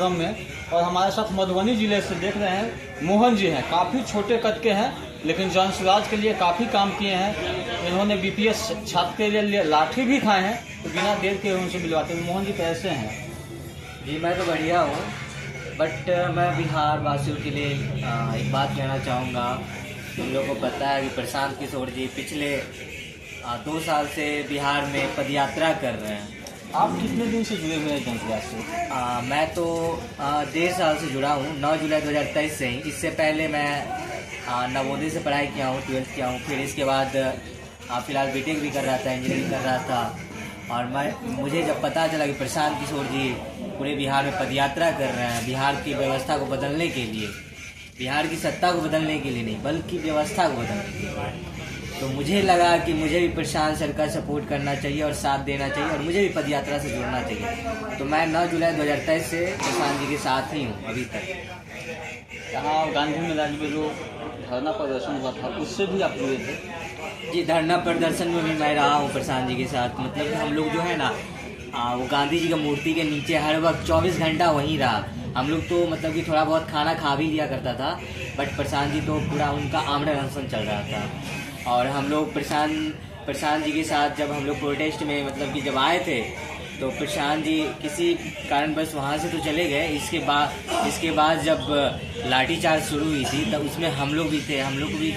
कार्यक्रम में। और हमारे साथ मधुबनी जिले से देख रहे हैं मोहन जी हैं, काफ़ी छोटे कद के हैं लेकिन जनसुराज के लिए काफ़ी काम किए हैं। इन्होंने बीपीएस छात्र के लिए लाठी भी खाए हैं। तो बिना देर के उनसे मिलवाते हैं। मोहन जी कैसे हैं? जी मैं तो बढ़िया हूँ, बट मैं बिहार वासियों के लिए एक बात कहना चाहूँगा। तुम लोग को पता है कि प्रशांत किशोर जी पिछले 2 साल से बिहार में पदयात्रा कर रहे हैं। आप कितने दिन से जुड़े हुए हैं जनसुराज से? मैं तो 1.5 साल से जुड़ा हूँ, 9 जुलाई 2023 से ही। इससे पहले मैं नवोदय से पढ़ाई किया हूँ, 12th किया हूँ। फिर इसके बाद फ़िलहाल बीटेक भी कर रहा था, इंजीनियरिंग कर रहा था। और मुझे जब पता चला कि प्रशांत किशोर जी पूरे बिहार में पदयात्रा कर रहे हैं बिहार की व्यवस्था को बदलने के लिए, बिहार की सत्ता को बदलने के लिए नहीं बल्कि व्यवस्था को बदलने के लिए, तो मुझे लगा कि मुझे भी प्रशांत सर का सपोर्ट करना चाहिए और साथ देना चाहिए और मुझे भी पदयात्रा से जुड़ना चाहिए। तो मैं 9 जुलाई 2023 से प्रशांत जी के साथ ही हूँ अभी तक। यहाँ गांधी मैदान में जो धरना प्रदर्शन हुआ था उससे भी आप जुड़े थे? जी, धरना प्रदर्शन में भी मैं रहा हूँ प्रशांत जी के साथ। मतलब कि हम लोग जो है ना वो गांधी जी का मूर्ति के नीचे हर वक्त 24 घंटा वहीं रहा। हम लोग तो मतलब कि थोड़ा बहुत खाना खा भी लिया करता था, बट प्रशांत जी तो पूरा उनका आमरण अनशन चल रहा था। और हम लोग प्रशांत जी के साथ जब हम लोग प्रोटेस्ट में मतलब कि जब आए थे तो प्रशांत जी किसी कारणवश वहाँ से तो चले गए। इसके बाद जब लाठीचार्ज शुरू हुई थी तब उसमें हम लोग भी थे। हम लोग को भी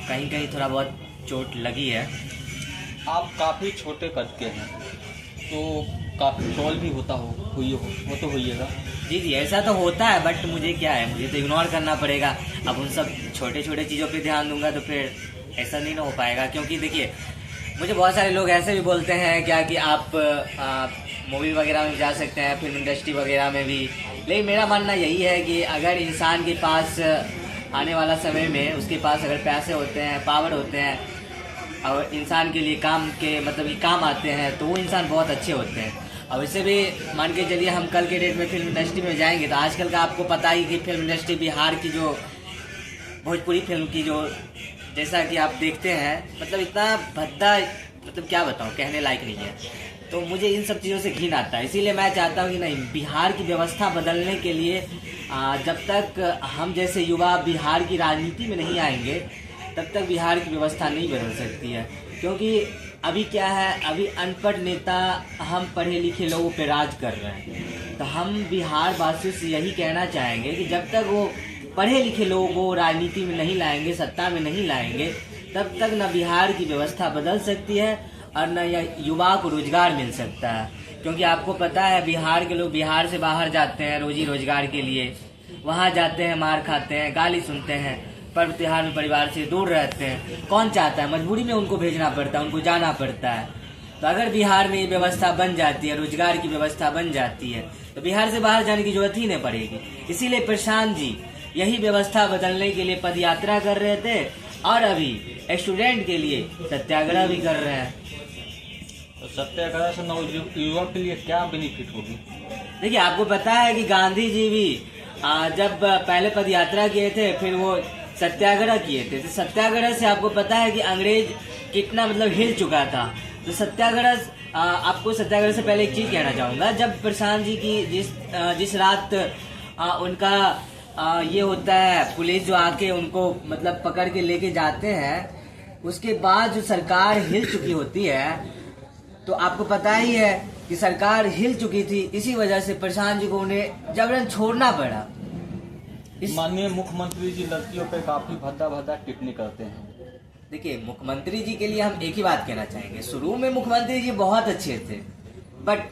कहीं कहीं थोड़ा बहुत चोट लगी है। आप काफ़ी छोटे कद के हैं तो काफ़ी टॉल भी होता हो वो तो होइएगा। जी ऐसा तो होता है, बट मुझे क्या है, मुझे तो इग्नोर करना पड़ेगा। अब उन सब छोटे छोटे चीज़ों पे ध्यान दूंगा तो फिर ऐसा नहीं ना हो पाएगा। क्योंकि देखिए मुझे बहुत सारे लोग ऐसे भी बोलते हैं क्या कि आप मूवी वगैरह में जा सकते हैं, फिल्म इंडस्ट्री वगैरह में भी। लेकिन मेरा मानना यही है कि अगर इंसान के पास आने वाला समय में उसके पास अगर पैसे होते हैं, पावर होते हैं और इंसान के लिए काम के मतलब कि काम आते हैं तो वो इंसान बहुत अच्छे होते हैं। और वैसे भी मान के चलिए हम कल के डेट में फिल्म इंडस्ट्री में जाएंगे तो आजकल का आपको पता ही कि फिल्म इंडस्ट्री बिहार की जो भोजपुरी फिल्म की जो जैसा कि आप देखते हैं मतलब इतना भद्दा, मतलब क्या बताऊं, कहने लायक नहीं है। तो मुझे इन सब चीज़ों से घिन आता है। इसीलिए मैं चाहता हूं कि नहीं, बिहार की व्यवस्था बदलने के लिए जब तक हम जैसे युवा बिहार की राजनीति में नहीं आएंगे तब तक बिहार की व्यवस्था नहीं बदल सकती है। क्योंकि अभी क्या है, अभी अनपढ़ नेता हम पढ़े लिखे लोगों पे राज कर रहे हैं। तो हम बिहार वासियों से यही कहना चाहेंगे कि जब तक वो पढ़े लिखे लोगों को राजनीति में नहीं लाएंगे, सत्ता में नहीं लाएंगे, तब तक न बिहार की व्यवस्था बदल सकती है और न युवा को रोजगार मिल सकता है। क्योंकि आपको पता है बिहार के लोग बिहार से बाहर जाते हैं रोजी रोजगार के लिए, वहाँ जाते हैं, मार खाते हैं, गाली सुनते हैं, पर्व त्योहार में परिवार से दूर रहते हैं। कौन चाहता है, मजबूरी में उनको भेजना पड़ता है, उनको जाना पड़ता है। तो अगर बिहार में ये व्यवस्था बन जाती है, रोजगार की व्यवस्था बन जाती है, तो बिहार से बाहर जाने की जरूरत ही नहीं पड़ेगी। इसीलिए प्रशांत जी यही व्यवस्था बदलने के लिए पदयात्रा कर रहे थे और अभी स्टूडेंट के लिए सत्याग्रह भी कर रहे हैं। तो सत्याग्रह से नवयुवा के लिए क्या बेनिफिट होगी? देखिए आपको पता है कि गांधी जी भी जब पहले पदयात्रा किए थे फिर वो सत्याग्रह किए थे। तो सत्याग्रह से आपको पता है कि अंग्रेज कितना मतलब हिल चुका था। तो सत्याग्रह आपको सत्याग्रह से पहले एक चीज कहना चाहूंगा। जब प्रशांत जी की जिस रात उनका ये होता है, पुलिस जो आके उनको मतलब पकड़ के लेके जाते हैं, उसके बाद जो सरकार हिल चुकी होती है, तो आपको पता ही है कि सरकार हिल चुकी थी। इसी वजह से प्रशांत जी को उन्हें जबरन छोड़ना पड़ा। माननीय मुख्यमंत्री जी लड़कियों पे काफी भद्दा टिप्पणी करते हैं। देखिए मुख्यमंत्री जी के लिए हम एक ही बात कहना चाहेंगे, शुरू में मुख्यमंत्री जी बहुत अच्छे थे, बट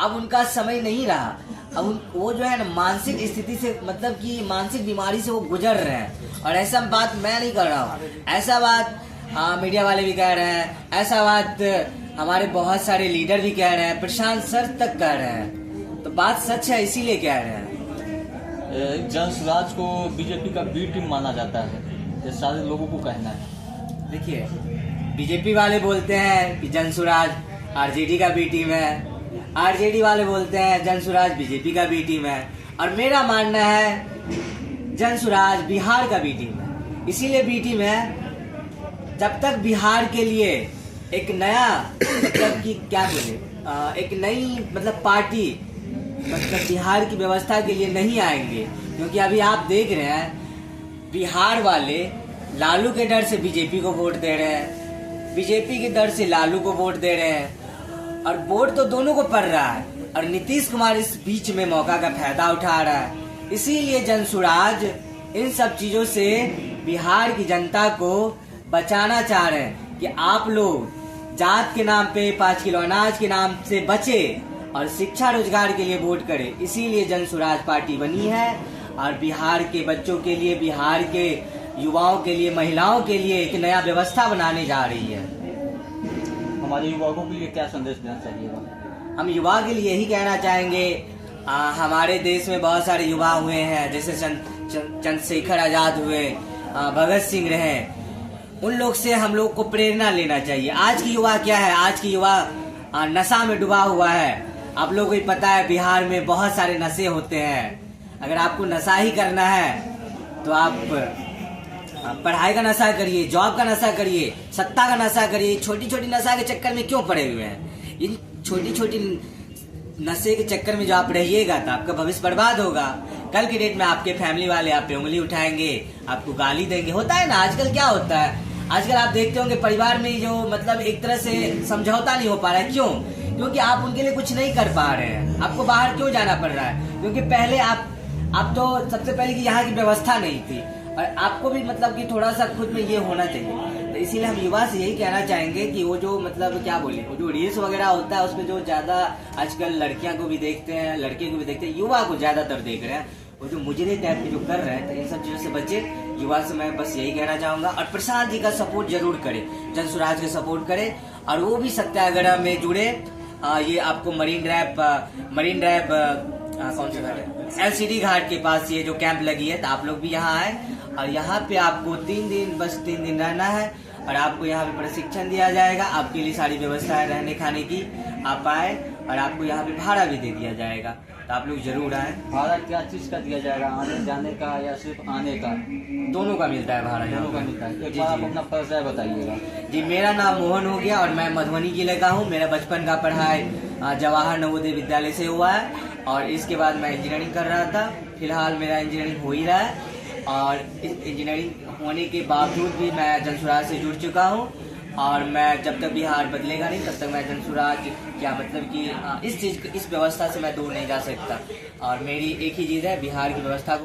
अब उनका समय नहीं रहा। अब वो जो है ना मानसिक स्थिति से मतलब कि मानसिक बीमारी से वो गुजर रहे हैं। और ऐसा बात मैं नहीं कर रहा हूँ, ऐसा बात मीडिया वाले भी कह रहे हैं, ऐसा बात हमारे बहुत सारे लीडर भी कह रहे हैं, प्रशांत सर तक कह रहे हैं। तो बात सच है, इसीलिए कह रहे हैं। जनसुराज को बीजेपी का बी टीम माना जाता है, ये सारे लोगों को कहना है। देखिए बीजेपी वाले बोलते हैं कि जनसुराज आरजेडी का बी टीम है, आरजेडी वाले बोलते हैं जनसुराज बीजेपी का बी टीम है, और मेरा मानना है जनसुराज बिहार का बी टीम है। इसीलिए बी टीम है जब तक बिहार के लिए एक नया मतलब कि क्या बोले एक नई मतलब पार्टी मतलब बिहार की व्यवस्था के लिए नहीं आएंगे, क्योंकि अभी आप देख रहे हैं बिहार वाले लालू के डर से बीजेपी को वोट दे रहे हैं, बीजेपी के डर से लालू को वोट दे रहे हैं, और वोट तो दोनों को पड़ रहा है, और नीतीश कुमार इस बीच में मौका का फायदा उठा रहा है। इसीलिए जनसुराज इन सब चीजों से बिहार की जनता को बचाना चाह रहे हैं कि आप लोग जात के नाम पे 5 किलो अनाज के नाम से बचे और शिक्षा रोजगार के लिए वोट करें। इसीलिए जनसुराज पार्टी बनी है और बिहार के बच्चों के लिए, बिहार के युवाओं के लिए, महिलाओं के लिए एक नया व्यवस्था बनाने जा रही है। हमारे युवकों के लिए क्या संदेश देना चाहिएगा? हम युवा के लिए यही कहना चाहेंगे, हमारे देश में बहुत सारे युवा हुए हैं, जैसे चंद्रशेखर आजाद हुए, भगत सिंह रहे, उन लोग से हम लोग को प्रेरणा लेना चाहिए। आज की युवा क्या है, आज की युवा नशा में डूबा हुआ है। आप लोगों को ही पता है बिहार में बहुत सारे नशे होते हैं। अगर आपको नशा ही करना है तो आप पढ़ाई का नशा करिए, जॉब का नशा करिए, सत्ता का नशा करिए। छोटी छोटी नशा के चक्कर में क्यों पड़े हुए हैं? इन छोटी छोटी नशे के चक्कर में जो आप रहिएगा तो आपका भविष्य बर्बाद होगा। कल की डेट में आपके फैमिली वाले आप पे उंगली उठाएंगे, आपको गाली देंगे। होता है ना, आजकल क्या होता है, आजकल आप देखते होंगे परिवार में जो मतलब एक तरह से समझौता नहीं हो पा रहा है। क्यों? क्योंकि आप उनके लिए कुछ नहीं कर पा रहे हैं। आपको बाहर क्यों जाना पड़ रहा है? क्योंकि पहले आप तो सबसे पहले कि यहाँ की व्यवस्था नहीं थी, और आपको भी मतलब कि थोड़ा सा खुद में ये होना चाहिए। तो इसीलिए हम युवा से यही कहना चाहेंगे कि वो जो मतलब क्या बोले, वो जो रील्स वगैरह होता है उसमें जो ज्यादा आजकल लड़कियां को भी देखते हैं, लड़के को भी देखते हैं, युवा को ज्यादातर देख रहे हैं, वो जो मुजरे टाइप के जो कर रहे हैं, तो इन सब चीजों से बचे। युवा से मैं बस यही कहना चाहूंगा। और प्रशांत जी का सपोर्ट जरूर करे, जनसुराज का सपोर्ट करे, और वो भी सत्याग्रह में जुड़े। ये आपको मरीन ड्राइव कौन सा घाट है, LCD घाट के पास ये जो कैंप लगी है, तो आप लोग भी यहाँ आए, और यहाँ पे आपको 3 दिन रहना है, और आपको यहाँ पे प्रशिक्षण दिया जाएगा। आपके लिए सारी व्यवस्था है रहने खाने की। आप आए और आपको यहाँ पे भाड़ा भी दे दिया जाएगा, तो आप लोग जरूर आए। भाड़ा क्या चीज का दिया जाएगा, आने जाने का या सिर्फ आने का? दोनों का मिलता है भाड़ा, दोनों का मिलता है। एक बार आप अपना परिचय बताइएगा। जी, मेरा नाम मोहन हो गया और मैं मधुबनी जिले का हूँ। मेरा बचपन का पढ़ाई जवाहर नवोदय विद्यालय से हुआ है, और इसके बाद मैं इंजीनियरिंग कर रहा था। फिलहाल मेरा इंजीनियरिंग हो ही रहा है, और इस इंजीनियरिंग होने के बावजूद भी मैं जनसुराज से जुड़ चुका हूँ। और मैं जब तक बिहार बदलेगा नहीं तब तक मैं जनसुराज क्या मतलब कि इस व्यवस्था से मैं दूर नहीं जा सकता। और मेरी एक ही चीज़ है, बिहार की व्यवस्था को